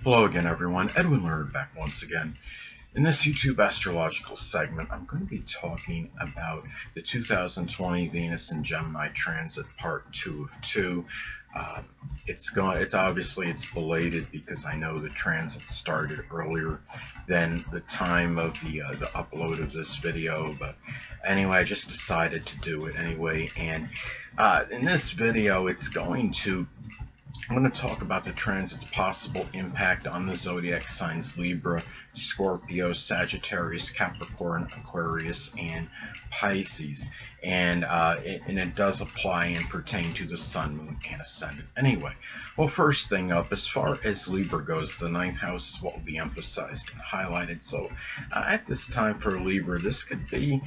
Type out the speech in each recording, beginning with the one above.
Hello again, everyone. Edwin Learnard back once again. In this YouTube astrological segment, I'm going to be talking about the 2020 Venus in Gemini transit, part 2 of 2. It's belated because I know the transit started earlier than the time of the upload of this video. But anyway, I just decided to do it anyway. And in this video, I'm going to talk about the transit's possible impact on the zodiac signs Libra, Scorpio, Sagittarius, Capricorn, Aquarius, and Pisces. And it does apply and pertain to the Sun, Moon, and Ascendant. Anyway, well, first thing up, as far as Libra goes, the ninth house is what will be emphasized and highlighted. So at this time for Libra, this could be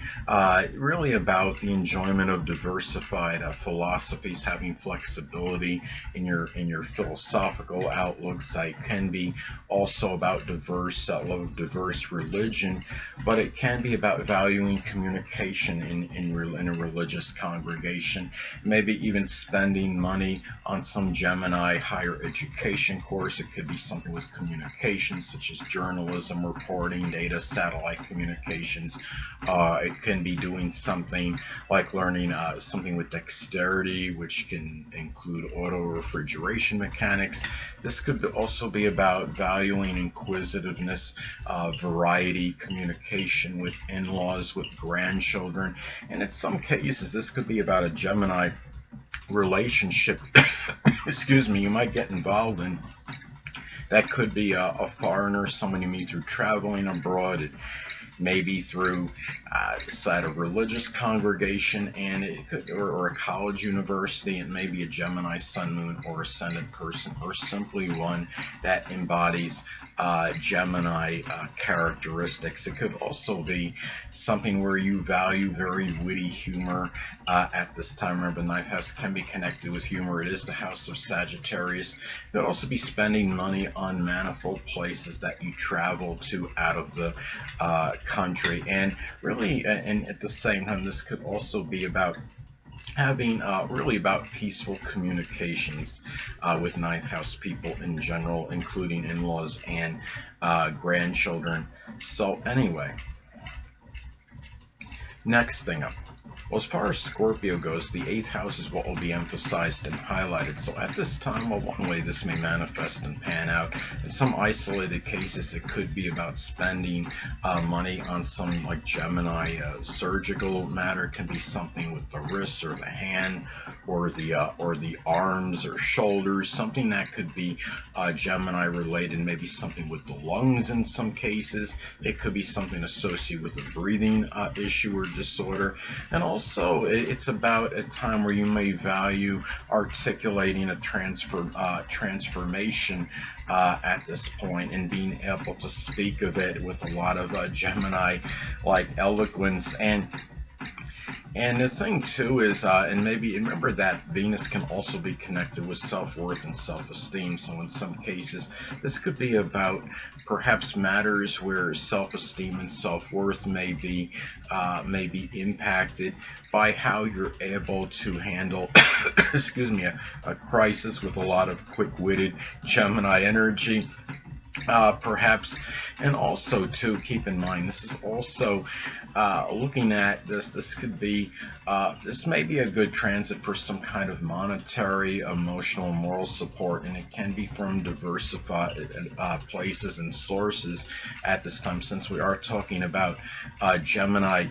really about the enjoyment of diversified philosophies, having flexibility in your philosophical outlooks. It can be also about love of diverse religion, but it can be about valuing communication in a religious congregation, maybe even spending money on some Gemini higher education course. It could be something with communications such as journalism, reporting, data, satellite communications. It can be doing something like learning something with dexterity, which can include auto refrigeration mechanics. This could also be about valuing inquisitiveness, variety, communication with in-laws, with grandchildren, and in some cases this could be about a Gemini relationship excuse me, you might get involved in. That could be a foreigner, someone you meet through traveling abroad, maybe through side of religious congregation, and it could, or a college university, and maybe a Gemini Sun, Moon, or Ascendant person, or simply one that embodies Gemini characteristics. It could also be something where you value very witty humor at this time. Remember, the ninth house can be connected with humor. It is the house of Sagittarius. It could also be spending money on manifold places that you travel to out of the country, and really, and at the same time, this could also be about having really about peaceful communications with ninth house people in general, including in-laws and grandchildren. So anyway, next thing up. Well, as far as Scorpio goes, the 8th house is what will be emphasized and highlighted. So at this time, well, one way this may manifest and pan out, in some isolated cases, it could be about spending money on some like Gemini surgical matter. It can be something with the wrists or the hand or the arms or shoulders, something that could be Gemini related, maybe something with the lungs in some cases. It could be something associated with a breathing issue or disorder. And also, it's about a time where you may value articulating a transformation at this point, and being able to speak of it with a lot of Gemini-like eloquence. And the thing too is, and remember that Venus can also be connected with self-worth and self-esteem. So in some cases, this could be about perhaps matters where self-esteem and self-worth may be impacted by how you're able to handle, excuse me, a crisis with a lot of quick-witted Gemini energy. Perhaps, and also to keep in mind, this is also looking at this. This could be, this may be a good transit for some kind of monetary, emotional, moral support, and it can be from diversified places and sources at this time, since we are talking about Gemini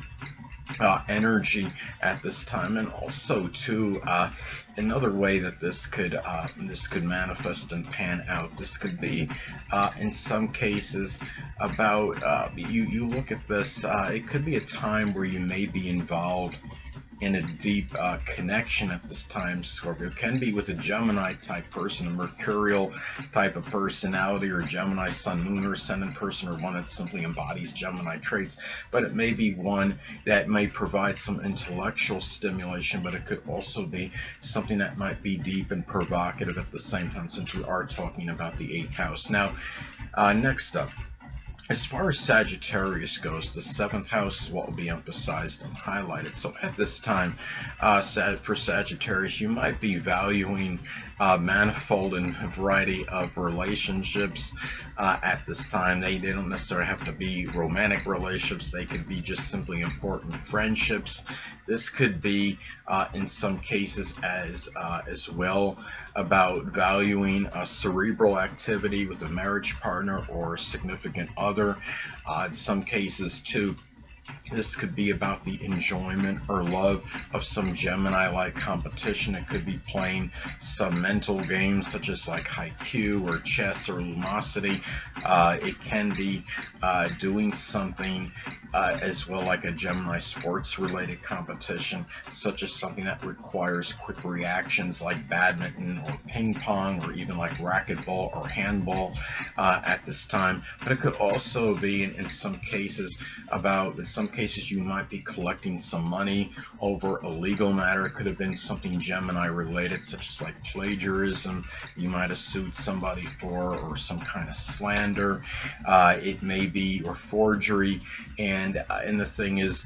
energy at this time. And also too, another way that this could manifest and pan out, this could be in some cases about you look at this, it could be a time where you may be involved in a deep connection at this time. Scorpio can be with a Gemini type person, a Mercurial type of personality, or a Gemini Sun, Moon, or Ascendant person, or one that simply embodies Gemini traits. But it may be one that may provide some intellectual stimulation, but it could also be something that might be deep and provocative at the same time, since we are talking about the 8th house. Now, next up, As far as Sagittarius goes, the seventh house is what will be emphasized and highlighted. So at this time, for Sagittarius, you might be valuing manifold and a variety of relationships at this time. They don't necessarily have to be romantic relationships. They could be just simply important friendships. This could be, in some cases, as well about valuing a cerebral activity with a marriage partner or a significant other. In some cases, too, this could be about the enjoyment or love of some Gemini-like competition. It could be playing some mental games such as like haiku or chess or lumosity. It can be doing something as well like a Gemini sports-related competition, such as something that requires quick reactions like badminton or ping pong or even like racquetball or handball at this time. But it could also be in some cases about, in some cases you might be collecting some money over a legal matter. It could have been something Gemini related, such as like plagiarism. You might have sued somebody for, or some kind of slander. It may be, or forgery. And the thing is,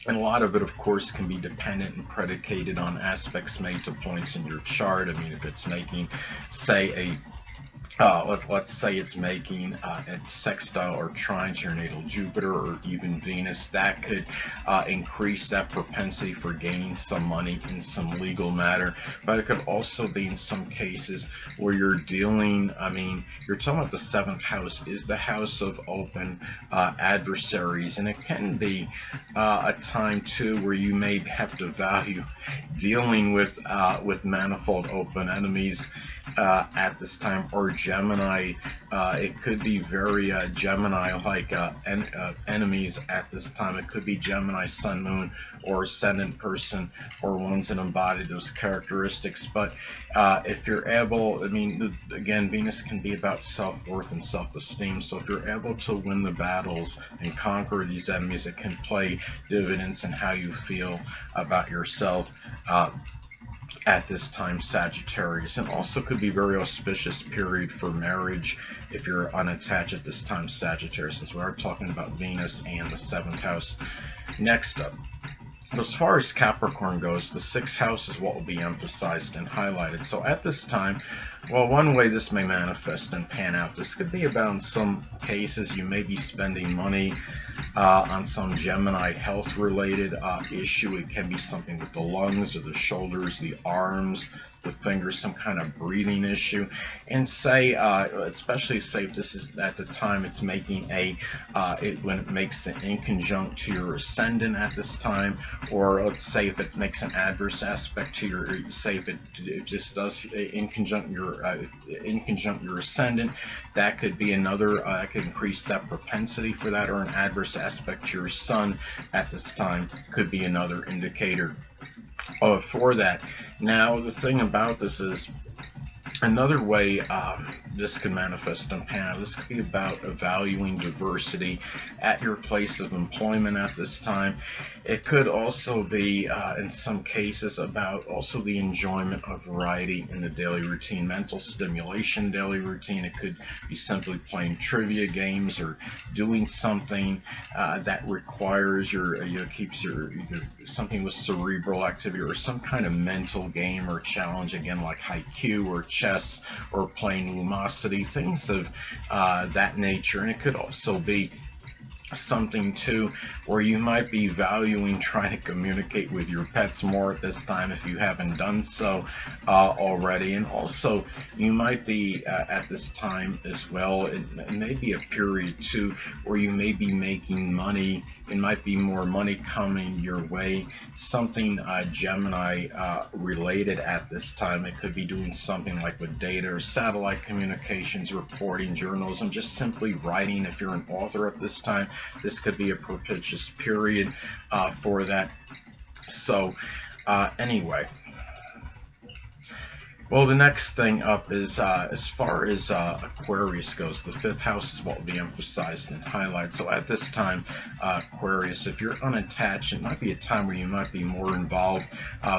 and a lot of it, of course, can be dependent and predicated on aspects made to points in your chart. I mean, if it's making, say, let's say it's making a sextile or trine to your natal Jupiter or even Venus, that could increase that propensity for gaining some money in some legal matter. But it could also be in some cases where you're dealing, I mean, you're talking about the seventh house is the house of open adversaries, and it can be a time too where you may have to value dealing with manifold open enemies at this time, or Gemini. It could be very Gemini-like enemies at this time. It could be Gemini, Sun, Moon, or Ascendant person, or ones that embody those characteristics. But if you're able, I mean, again, Venus can be about self-worth and self-esteem. So if you're able to win the battles and conquer these enemies, it can play dividends in how you feel about yourself. At this time, Sagittarius, and also could be very auspicious period for marriage if you're unattached at this time, Sagittarius, since we are talking about Venus and the seventh house. Next up, as far as Capricorn goes, the sixth house is what will be emphasized and highlighted. So at this time, well, one way this may manifest and pan out, this could be about, in some cases, you may be spending money on some Gemini health related issue. It can be something with the lungs or the shoulders, the arms, the fingers, some kind of breathing issue. And say, especially say if this is at the time it's making when it makes an inconjunct to your ascendant at this time, or let's say if it makes an adverse aspect to your, say if it just does inconjunct your ascendant, that could be another, that could increase that propensity for that, or an adverse aspect to your sun at this time could be another indicator for that. Now, the thing about this is, another way this can manifest in pan, this could be about valuing diversity at your place of employment at this time. It could also be, in some cases, about also the enjoyment of variety in the daily routine, mental stimulation daily routine. It could be simply playing trivia games or doing something that requires keeps your something with cerebral activity, or some kind of mental game or challenge, again like haiku or chess or playing lumosity, things of that nature. And it could also be something too where you might be valuing trying to communicate with your pets more at this time if you haven't done so already. And also you might be at this time as well, it may be a period too where you may be making money. It might be more money coming your way, something Gemini related at this time. It could be doing something like with data or satellite communications, reporting, journalism, just simply writing. If you're an author at this time, this could be a propitious period for that. So anyway, Well, the next thing up is as far as Aquarius goes, the fifth house is what will be emphasized and highlighted. So at this time, Aquarius, if you're unattached, it might be a time where you might be more involved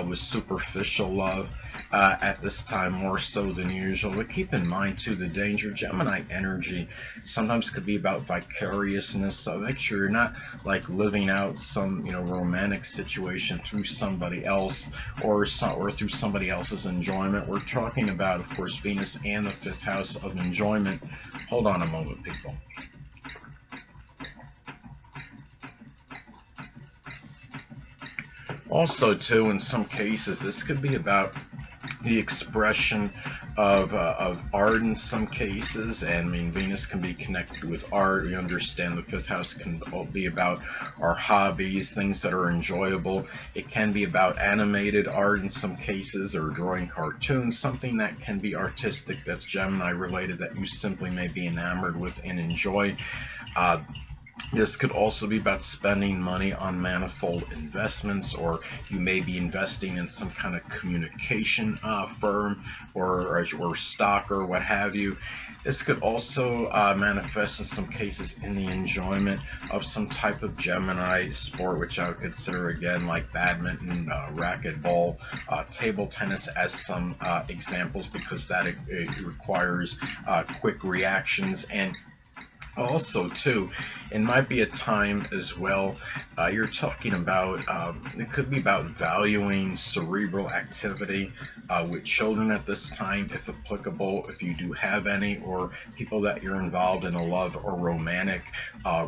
with superficial love at this time, more so than usual. But keep in mind, too, the danger. Gemini energy sometimes could be about vicariousness, so make sure you're not like living out some romantic situation through somebody else or through somebody else's enjoyment. We're talking about, of course, Venus and the fifth house of enjoyment. Hold on a moment, people. Also, too, in some cases, this could be about the expression of art in some cases, and I mean Venus can be connected with art. We understand the fifth house can be about our hobbies, things that are enjoyable. It can be about animated art in some cases, or drawing cartoons, something that can be artistic that's Gemini related that you simply may be enamored with and enjoy. This could also be about spending money on manifold investments, or you may be investing in some kind of communication firm or stock or what have you. This could also manifest in some cases in the enjoyment of some type of Gemini sport, which I would consider again like badminton, racquetball, table tennis as some examples, because that it requires quick reactions. And also, too, it might be a time as well, you're talking about, it could be about valuing cerebral activity with children at this time, if applicable, if you do have any, or people that you're involved in a love or romantic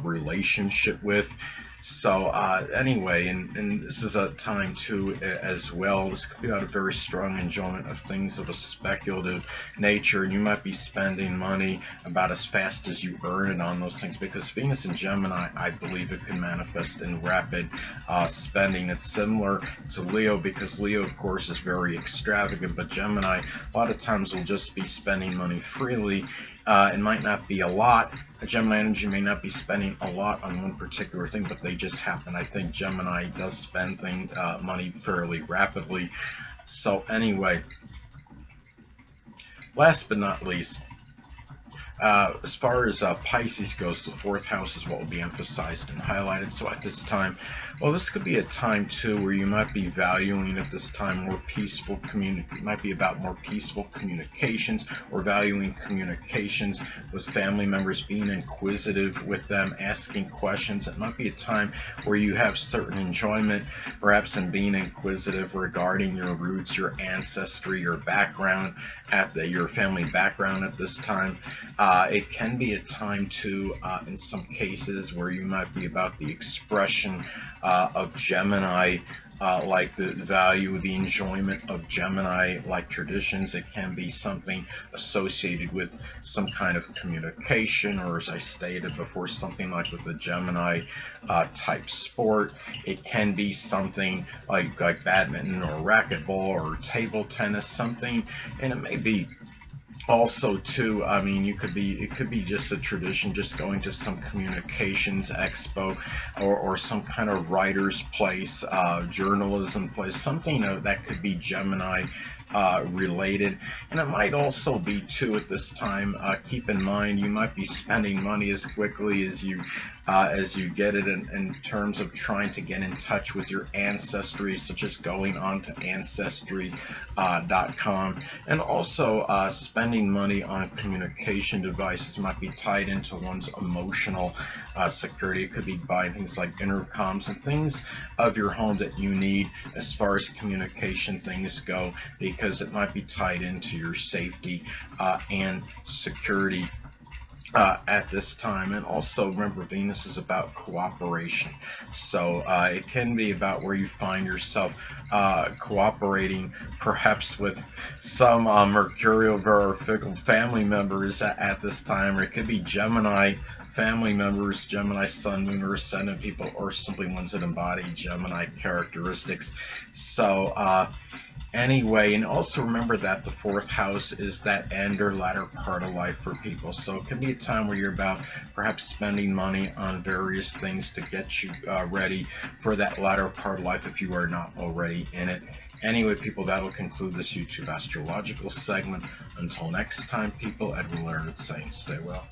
relationship with. So anyway, and this is a time too as well. This could be about a very strong enjoyment of things of a speculative nature, and you might be spending money about as fast as you earn it on those things, because Venus in Gemini, I believe it can manifest in rapid spending. It's similar to Leo, because Leo, of course, is very extravagant, but Gemini a lot of times will just be spending money freely. It might not be a lot. Gemini energy may not be spending a lot on one particular thing, but they just happen. I think Gemini does spend money fairly rapidly. So anyway, last but not least, as far as Pisces goes, the fourth house is what will be emphasized and highlighted. So at this time, well, this could be a time too where you might be valuing at this time more peaceful it might be about more peaceful communications, or valuing communications with family members, being inquisitive with them, asking questions. It might be a time where you have certain enjoyment, perhaps in being inquisitive regarding your roots, your ancestry, your background, your family background at this time. It can be a time too, in some cases, where you might be about the expression of Gemini, like the value, the enjoyment of Gemini-like traditions. It can be something associated with some kind of communication, or as I stated before, something like with a Gemini type sport. It can be something like badminton or racquetball or table tennis, something, and it may be also too, I mean, it could be just a tradition, just going to some communications expo, or some kind of writer's place, journalism place, something that could be Gemini related. And it might also be too at this time, keep in mind, you might be spending money as quickly as you get it, in terms of trying to get in touch with your ancestry, such as going on to ancestry.com, and also spending money on communication devices might be tied into one's emotional security. It could be buying things like intercoms and things of your home that you need as far as communication things go, because it might be tied into your safety and security at this time. And also remember, Venus is about cooperation, so it can be about where you find yourself cooperating perhaps with some mercurial, very fickle family members at this time, or it could be Gemini family members, Gemini Sun, Moon, or Ascendant people, or simply ones that embody Gemini characteristics. So Anyway, and also remember that the fourth house is that end or latter part of life for people. So it can be a time where you're about perhaps spending money on various things to get you ready for that latter part of life if you are not already in it. Anyway, people, that'll conclude this YouTube astrological segment. Until next time, people, Edwin Learnard saying stay well.